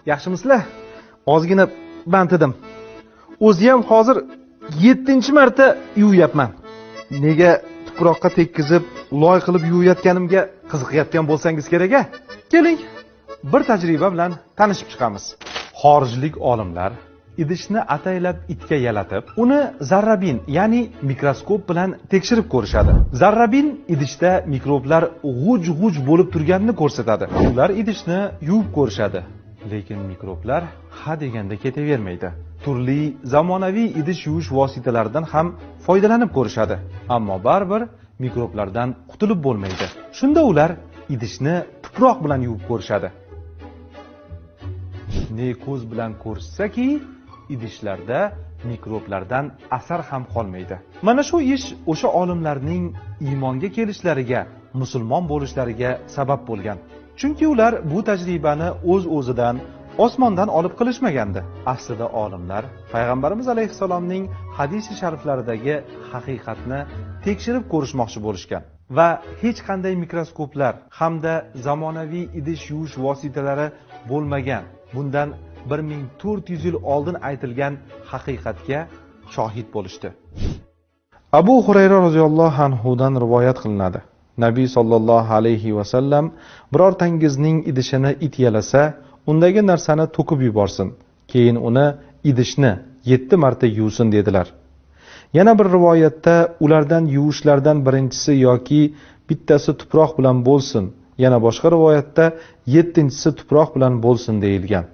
Yaxshimisizlar? Ozgina band edim. O'zi ham hozir 7-marta yuvyapman. Nega tuproqqa tekkizib, loy qilib yuvayotganimga qiziqayotgan bo'lsangiz kerak-a? Keling, bir tajriba bilan tanishib chiqamiz. Xorijlik olimlar idishni ataylab itga yalatib, uni zarrabin, ya'ni mikroskop bilan tekshirib ko'rishadi. Zarrabin idishda mikroblar g'uj-g'uj bo'lib turganini ko'rsatadi. Ular idishni yuvib ko'rishadi, lekin mikroblar ha deganda ketavermaydi. Turli zamonaviy idish yuvish vositalaridan ham foydalanib ko'rishadi, ammo baribir mikroblardan qutulib bo'lmaydi. Shunda ular idishni tuproq bilan yuvib ko'rishadi. Ne ko'z bilan ko'rishsaki, idishlarda mikroblardan asar ham qolmaydi. Mana shu ish o'sha olimlarning iymonga kelishlariga, musulmon bo'lishlariga sabab bo'lgan. Chunki ular bu tajribani o'z-o'zidan osmondan olib qilishmagandi. Aslida olimlar payg'ambarimiz alayhissalomning hadisi shariflaridagi haqiqatni tekshirib ko'rishmoqchi bo'lishgan va hech qanday mikroskoplar hamda zamonaviy idish yuvish vositalari bo'lmagan. Bundan 1400 yil oldin aytilgan haqiqatga shohid bo'lishdi. Abu Hurayra roziyallohu anhudan rivoyat qilinadi. Nabiy sollallohu alayhi va sallam birortangizning idishini it yalasa, undagi narsani to'kib yuborsin, keyin uni idishni 7 marta yuvsin dedilar. Yana bir rivoyatda ulardan yuvishlardan birinchisi yoki bittasi tuproq bilan bo'lsin, yana boshqa rivoyatda 7-tuproq bilan bo'lsin deyilgan.